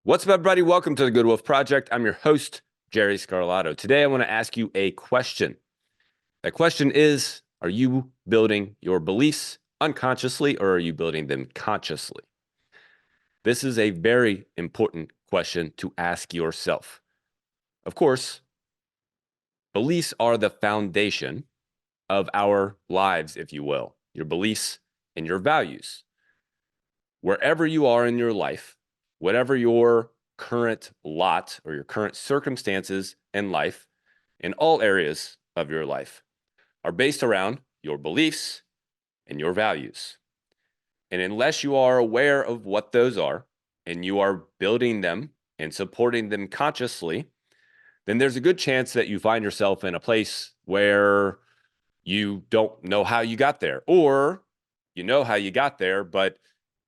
What's up, everybody? Welcome to the Good Wolf Project. I'm your host, Jerry Scarlato. Today, I want to ask you a question. That question is, are you building your beliefs unconsciously or are you building them consciously? This is a very important question to ask yourself. Of course, beliefs are the foundation of our lives, if you will, your beliefs and your values. Wherever you are in your life, whatever your current lot or your current circumstances in life, in all areas of your life, are based around your beliefs and your values. And unless you are aware of what those are and you are building them and supporting them consciously, then there's a good chance that you find yourself in a place where you don't know how you got there, or you know how you got there, but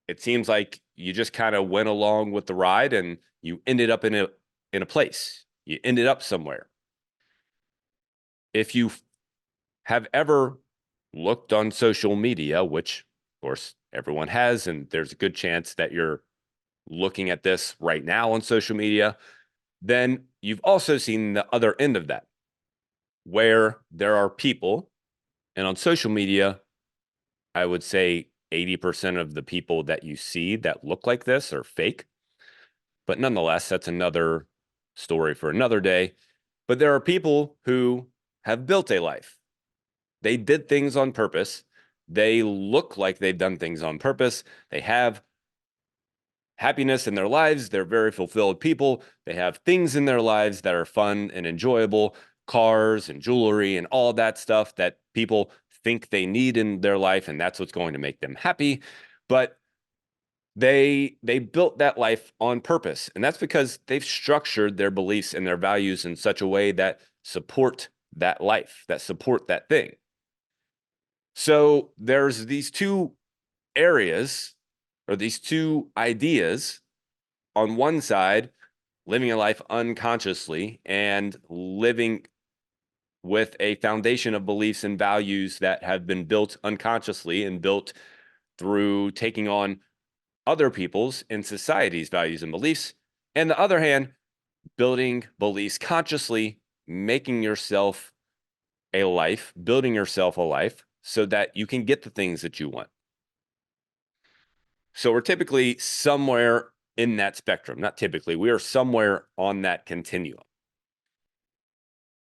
it seems like you just kind of went along with the ride and you ended up in a place. You ended up somewhere. If you have ever looked on social media, which of course everyone has, and there's a good chance that you're looking at this right now on social media, then you've also seen the other end of that, where there are people, and on social media, I would say 80% of the people that you see that look like this are fake. But nonetheless, that's another story for another day. But there are people who have built a life. They did things on purpose. They look like they've done things on purpose. They have happiness in their lives. They're very fulfilled people. They have things in their lives that are fun and enjoyable, cars and jewelry and all that stuff that people think they need in their life, and that's what's going to make them happy. But they built that life on purpose, and that's because they've structured their beliefs and their values in such a way that support that life, that support that thing. So there's these two areas, or these two ideas. On one side, living a life unconsciously and living with a foundation of beliefs and values that have been built unconsciously and built through taking on other people's and society's values and beliefs. And the other hand, building beliefs consciously, making yourself a life, building yourself a life so that you can get the things that you want. So we're typically somewhere in that spectrum. Not typically, we are somewhere on that continuum.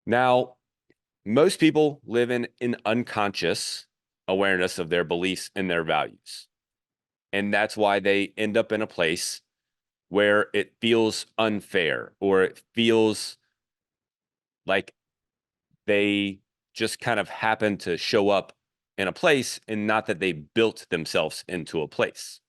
Now, most people live in an unconscious awareness of their beliefs and their values. And that's why they end up in a place where it feels unfair, or it feels like they just kind of happen to show up in a place and not that they built themselves into a place.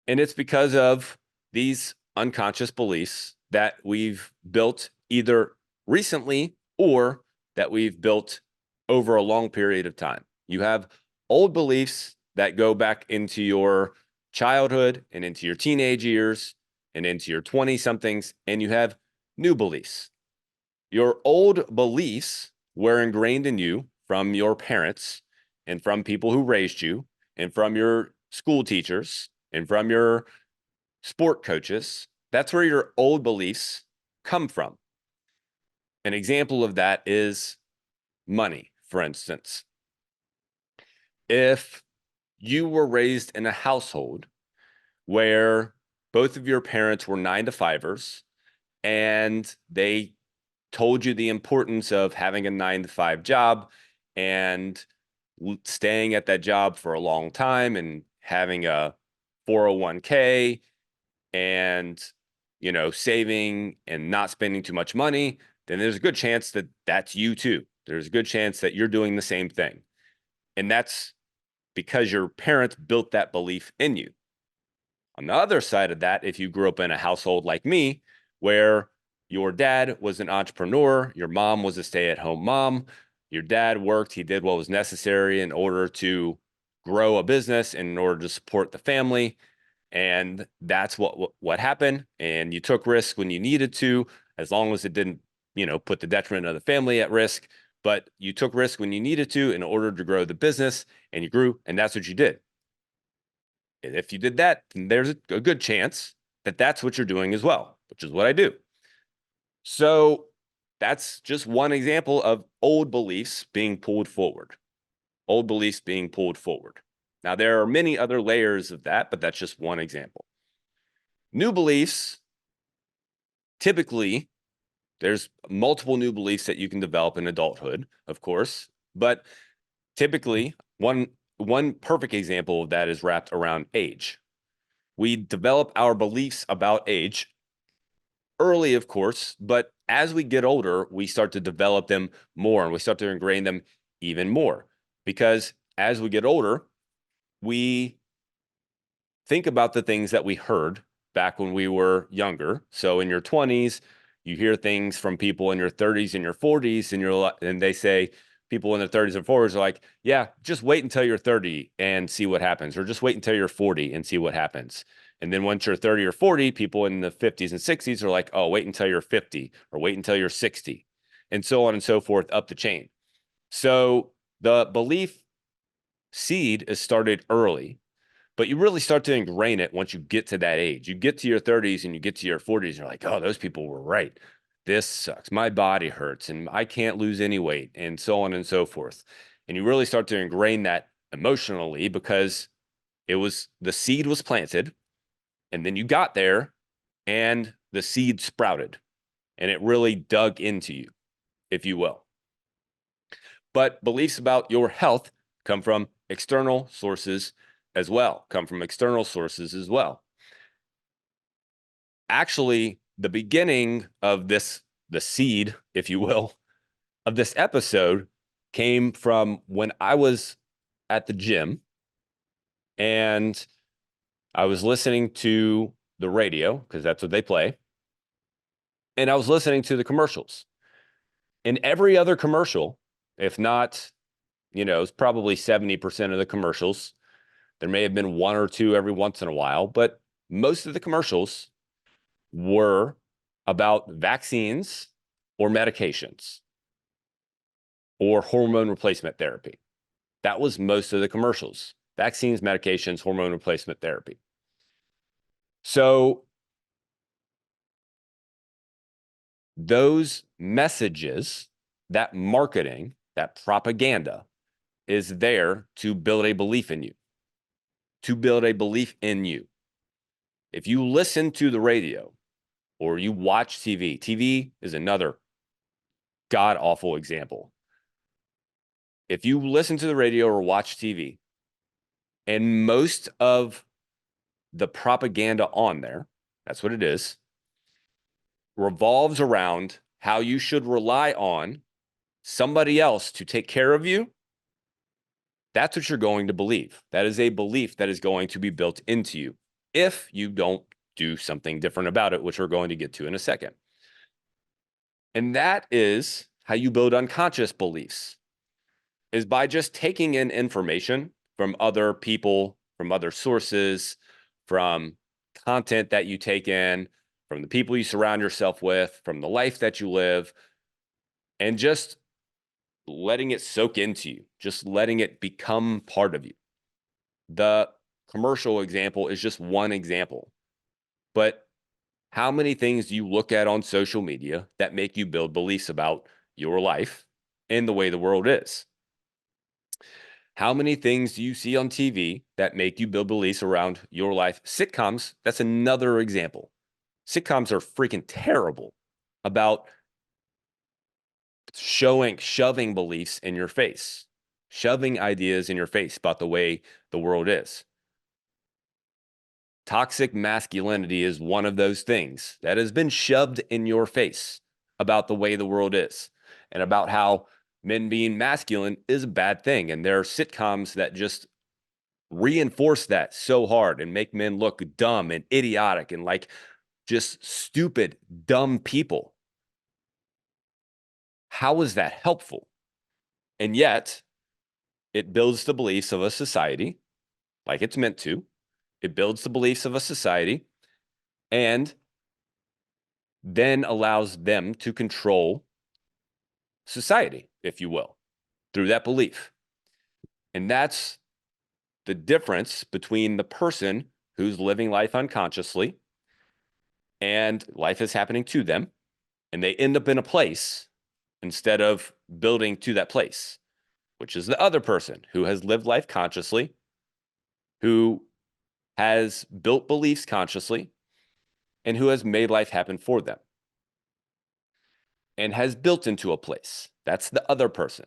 And it's because of these unconscious beliefs that we've built either recently or that we've built over a long period of time. You have old beliefs that go back into your childhood and into your teenage years and into your 20 somethings, and you have new beliefs. Your old beliefs were ingrained in you from your parents and from people who raised you and from your school teachers and from your sport coaches. That's where your old beliefs come from. An example of that is money, for instance. If you were raised in a household where both of your parents were 9 to 5ers and they told you the importance of having a 9 to 5 job and staying at that job for a long time and having a 401k and, saving and not spending too much money, then there's a good chance that that's you too. There's a good chance that you're doing the same thing. And that's because your parents built that belief in you. On the other side of that, if you grew up in a household like me, where your dad was an entrepreneur, your mom was a stay-at-home mom, your dad worked, he did what was necessary in order to grow a business and in order to support the family. And that's what happened. And you took risks when you needed to, as long as it didn't, put the detriment of the family at risk. But you took risks when you needed to in order to grow the business, and you grew, and that's what you did. And if you did that, then there's a good chance that that's what you're doing as well, which is what I do. So that's just one example of old beliefs being pulled forward. Old beliefs being pulled forward. Now, there are many other layers of that, but that's just one example. New beliefs, typically, there's multiple new beliefs that you can develop in adulthood, of course, but typically, one perfect example of that is wrapped around age. We develop our beliefs about age early, of course, but as we get older, we start to develop them more and we start to ingrain them even more. Because as we get older, we think about the things that we heard back when we were younger. So in your 20s, you hear things from people in your 30s and your 40s, and they say, people in their 30s and 40s are like, yeah, just wait until you're 30 and see what happens, or just wait until you're 40 and see what happens. And then once you're 30 or 40, people in the 50s and 60s are like, oh, wait until you're 50 or wait until you're 60, and so on and so forth up the chain. So the belief seed is started early, but you really start to ingrain it once you get to that age. You get to your 30s and you get to your 40s, and you're like, oh, those people were right. This sucks. My body hurts and I can't lose any weight, and so on and so forth. And you really start to ingrain that emotionally because the seed was planted, and then you got there and the seed sprouted and it really dug into you, if you will. But beliefs about your health come from external sources as well, Actually, the beginning of this, the seed, if you will, of this episode came from when I was at the gym and I was listening to the radio because that's what they play. And I was listening to the commercials. In every other commercial, if not, it's probably 70% of the commercials. There may have been one or two every once in a while, but most of the commercials were about vaccines or medications or hormone replacement therapy. That was most of the commercials: vaccines, medications, hormone replacement therapy. So those messages, that marketing, that propaganda is there to build a belief in you, If you listen to the radio or you watch TV, TV is another god awful example. If you listen to the radio or watch TV, and most of the propaganda on there, that's what it is, revolves around how you should rely on somebody else to take care of you, that's what you're going to believe. That is a belief that is going to be built into you if you don't do something different about it, which we're going to get to in a second. And that is how you build unconscious beliefs, is by just taking in information from other people, from other sources, from content that you take in, from the people you surround yourself with, from the life that you live, and just letting it soak into you, just letting it become part of you. The commercial example is just one example, but how many things do you look at on social media that make you build beliefs about your life and the way the world is? How many things do you see on TV that make you build beliefs around your life? Sitcoms, that's another example. Sitcoms are freaking terrible about shoving beliefs in your face, shoving ideas in your face about the way the world is. Toxic masculinity is one of those things that has been shoved in your face about the way the world is and about how men being masculine is a bad thing. And there are sitcoms that just reinforce that so hard and make men look dumb and idiotic and like just stupid, dumb people. How is that helpful? And yet, it builds the beliefs of a society like it's meant to. It builds the beliefs of a society and then allows them to control society, if you will, through that belief. And that's the difference between the person who's living life unconsciously and life is happening to them, and they end up in a place instead of building to that place, which is the other person who has lived life consciously, who has built beliefs consciously, and who has made life happen for them and has built into a place. That's the other person.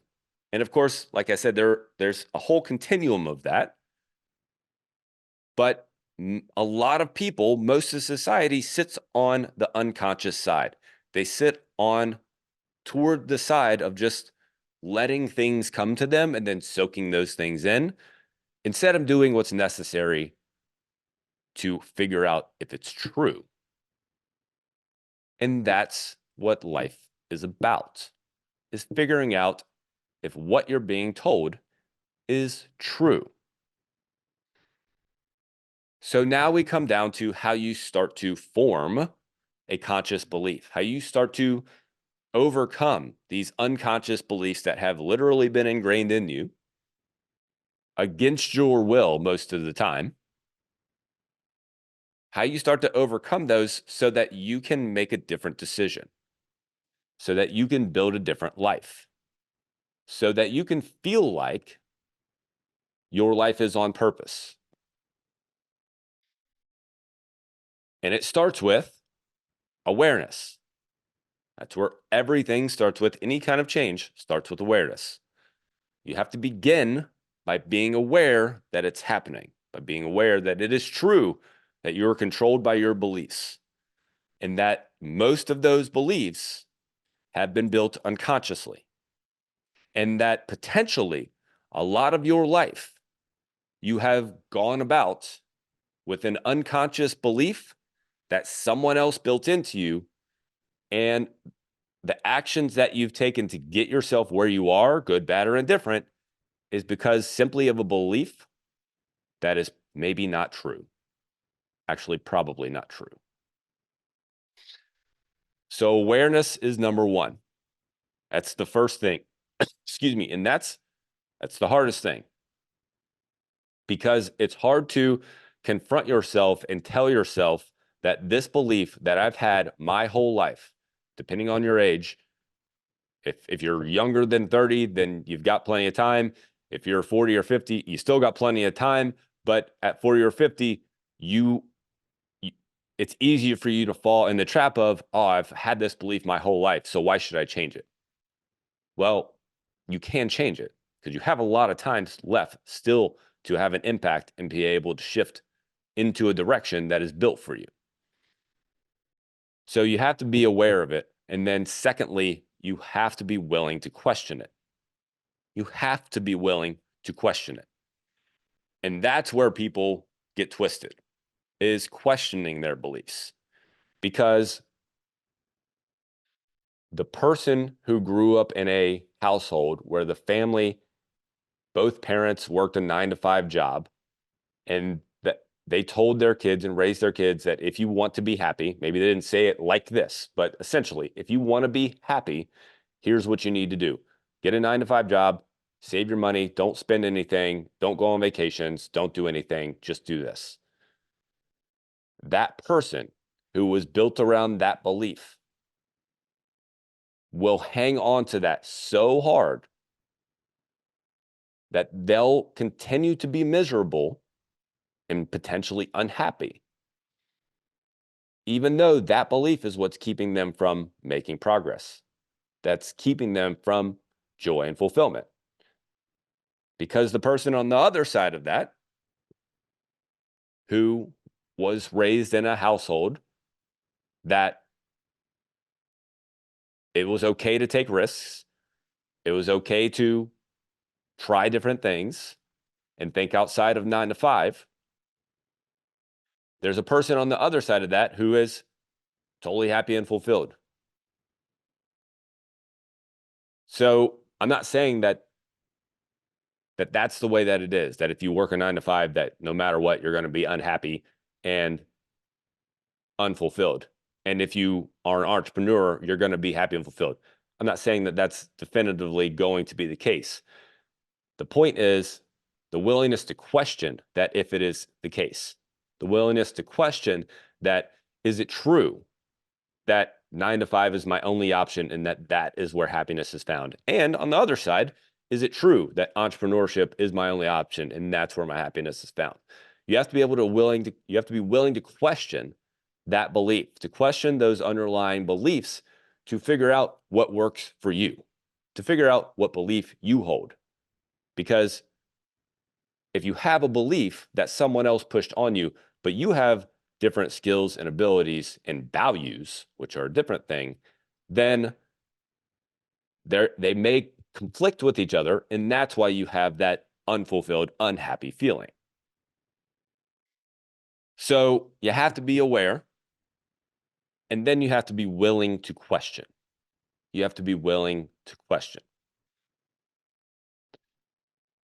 And of course, like I said, there's a whole continuum of that. But a lot of people, most of society sits on the unconscious side. They sit on toward the side of just letting things come to them and then soaking those things in instead of doing what's necessary to figure out if it's true. And that's what life is about, is figuring out if what you're being told is true. So now we come down to how you start to form a conscious belief, how you start to overcome these unconscious beliefs that have literally been ingrained in you against your will most of the time. How you start to overcome those so that you can make a different decision, so that you can build a different life, so that you can feel like your life is on purpose. And it starts with awareness. That's where everything starts with. Any kind of change starts with awareness. You have to begin by being aware that it's happening, by being aware that it is true that you're controlled by your beliefs and that most of those beliefs have been built unconsciously, and that potentially a lot of your life you have gone about with an unconscious belief that someone else built into you, and the actions that you've taken to get yourself where you are, good, bad, or indifferent, is because simply of a belief that is maybe not true. Actually, probably not true. So awareness is number one. That's the first thing. Excuse me. And that's the hardest thing, because it's hard to confront yourself and tell yourself that this belief that I've had my whole life, depending on your age, if you're younger than 30, then you've got plenty of time. If you're 40 or 50, you still got plenty of time. But at 40 or 50, it's easier for you to fall in the trap of, oh, I've had this belief my whole life, so why should I change it? Well, you can change it because you have a lot of time left still to have an impact and be able to shift into a direction that is built for you. So you have to be aware of it. And then secondly, you have to be willing to question it. You have to be willing to question it. And that's where people get twisted, is questioning their beliefs. Because the person who grew up in a household where the family, both parents worked a 9-to-5 job, and that they told their kids and raised their kids that if you want to be happy, maybe they didn't say it like this, but essentially, if you want to be happy, here's what you need to do. Get a 9-to-5 job, save your money, don't spend anything, don't go on vacations, don't do anything, just do this. That person who was built around that belief will hang on to that so hard that they'll continue to be miserable and potentially unhappy, even though that belief is what's keeping them from making progress. That's keeping them from joy and fulfillment. Because the person on the other side of that, who was raised in a household that it was okay to take risks, it was okay to try different things and think outside of 9 to 5. There's a person on the other side of that who is totally happy and fulfilled. So I'm not saying that's the way that it is, that if you work a 9 to 5, that no matter what, you're going to be unhappy and unfulfilled. And if you are an entrepreneur, you're going to be happy and fulfilled. I'm not saying that that's definitively going to be the case. The point is the willingness to question that if it is the case, the willingness to question that Is it true that 9 to 5 is my only option and that is where happiness is found? And on the other side, is it true that entrepreneurship is my only option and that's where my happiness is found? You have to be willing to question that belief, to question those underlying beliefs, to figure out what works for you, to figure out what belief you hold. Because if you have a belief that someone else pushed on you, but you have different skills and abilities and values, which are a different thing, then they may conflict with each other. And that's why you have that unfulfilled, unhappy feeling. So you have to be aware, and then you have to be willing to question. You have to be willing to question,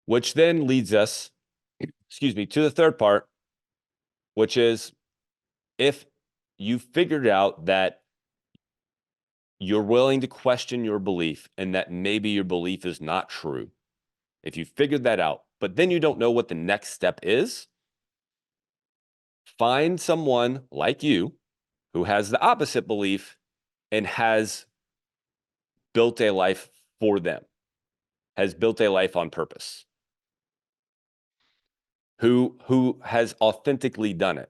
which then leads us, to the third part, which is if you figured out that you're willing to question your belief and that maybe your belief is not true, if you figured that out, but then you don't know what the next step is, find someone like you who has the opposite belief and has built a life for them, has built a life on purpose, who has authentically done it.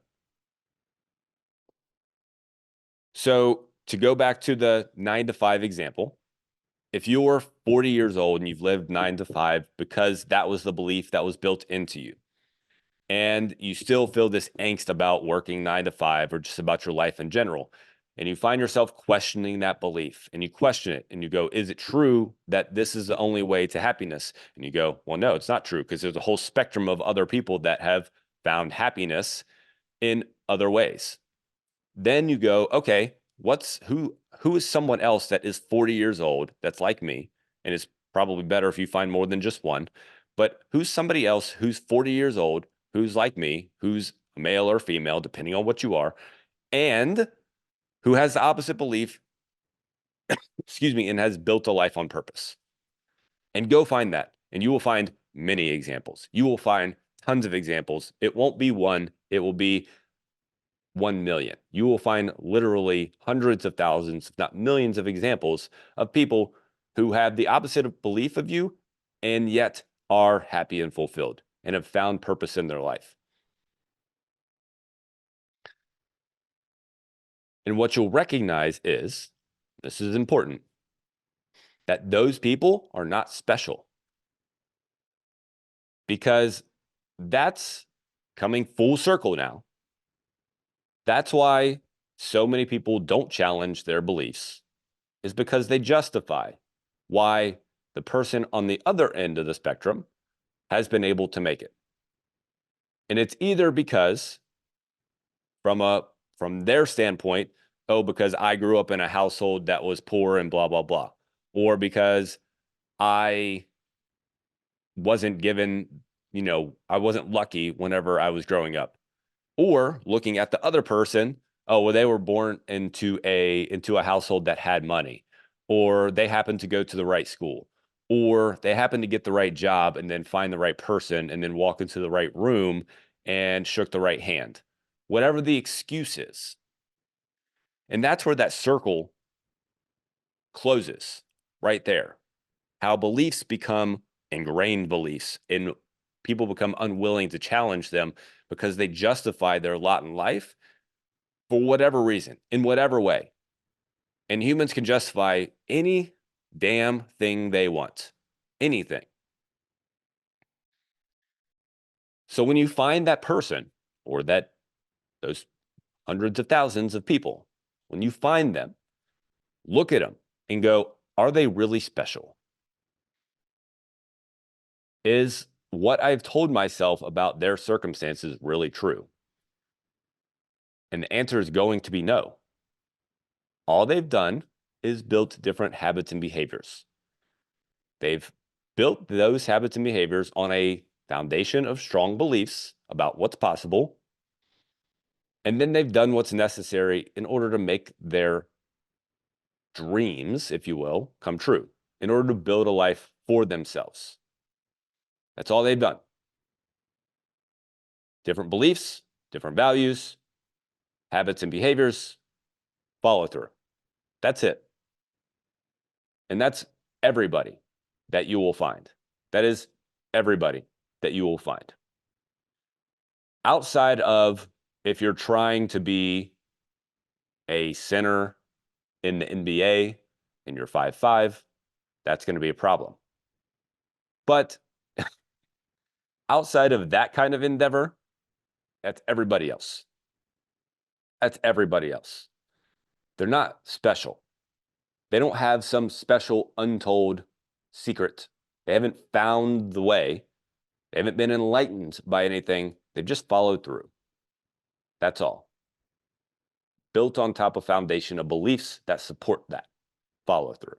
So to go back to the 9 to 5 example, if you're 40 years old and you've lived 9 to 5 because that was the belief that was built into you, and you still feel this angst about working 9 to 5 or just about your life in general, and you find yourself questioning that belief and you question it and you go, is it true that this is the only way to happiness? And you go, well, no, it's not true, because there's a whole spectrum of other people that have found happiness in other ways. Then you go, okay, who is someone else that is 40 years old that's like me? And it's probably better if you find more than just one, but who's somebody else who's 40 years old, who's like me, who's male or female, depending on what you are, and who has the opposite belief, and has built a life on purpose. And go find that. And you will find many examples. You will find tons of examples. It won't be one, it will be 1 million. You will find literally hundreds of thousands, if not millions, of examples of people who have the opposite of belief of you and yet are happy and fulfilled and have found purpose in their life. And what you'll recognize is, this is important, that those people are not special, because that's coming full circle now. That's why so many people don't challenge their beliefs, is because they justify why the person on the other end of the spectrum has been able to make it. And it's either because from their standpoint, oh, because I grew up in a household that was poor and blah, blah, blah, or because I wasn't given, I wasn't lucky whenever I was growing up. Or looking at the other person, oh, well, they were born into a household that had money, or they happened to go to the right school, or they happened to get the right job and then find the right person and then walk into the right room and shook the right hand. Whatever the excuse is. And that's where that circle closes, right there. How beliefs become ingrained beliefs and people become unwilling to challenge them because they justify their lot in life for whatever reason, in whatever way. And humans can justify any damn thing they want, anything. So when you find that person, or those hundreds of thousands of people, when you find them, look at them and go, are they really special? Is what I've told myself about their circumstances really true? And the answer is going to be no. All they've done is built different habits and behaviors. They've built those habits and behaviors on a foundation of strong beliefs about what's possible. And then they've done what's necessary in order to make their dreams, if you will, come true, in order to build a life for themselves. That's all they've done. Different beliefs, different values, habits and behaviors, follow through. That's it. And that's everybody that you will find. That is everybody that you will find. Outside of if you're trying to be a center in the NBA and you're 5'5", that's going to be a problem. But outside of that kind of endeavor, that's everybody else. That's everybody else. They're not special. They don't have some special untold secret. They haven't found the way. They haven't been enlightened by anything. They've just followed through. That's all. Built on top of foundation of beliefs that support that follow through.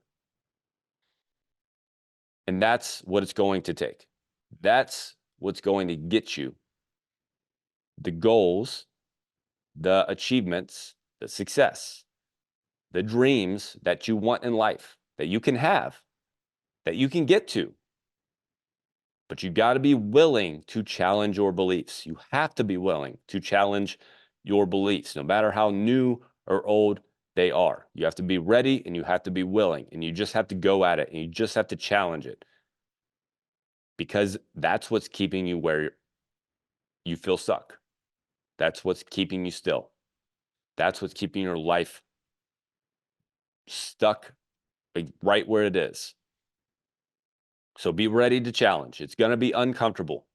And that's what it's going to take. That's what's going to get you the goals, the achievements, the success, the dreams that you want in life, that you can have, that you can get to. But you got to be willing to challenge your beliefs. You have to be willing to challenge your beliefs, no matter how new or old they are. You have to be ready and you have to be willing, and you just have to go at it and you just have to challenge it, because that's what's keeping you where you feel stuck. That's what's keeping you still. That's what's keeping your life stuck right where it is. So be ready to challenge. It's going to be uncomfortable.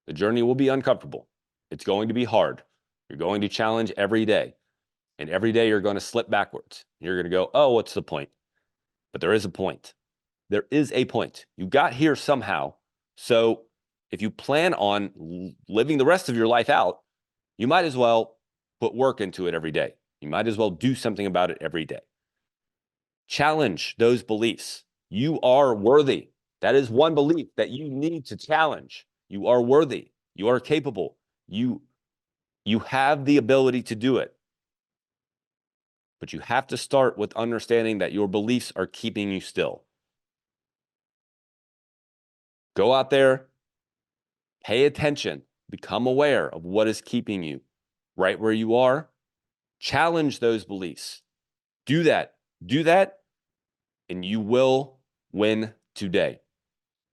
The journey will be uncomfortable. It's going to be hard. You're going to challenge every day. And every day you're going to slip backwards. You're going to go, oh, what's the point? But there is a point. There is a point. You got here somehow. So if you plan on living the rest of your life out, you might as well put work into it every day. You might as well do something about it every day. Challenge those beliefs. You are worthy. That is one belief that you need to challenge. You are worthy. You are capable. You have the ability to do it. But you have to start with understanding that your beliefs are keeping you still. Go out there, pay attention, become aware of what is keeping you right where you are. Challenge those beliefs. Do that, and you will win today.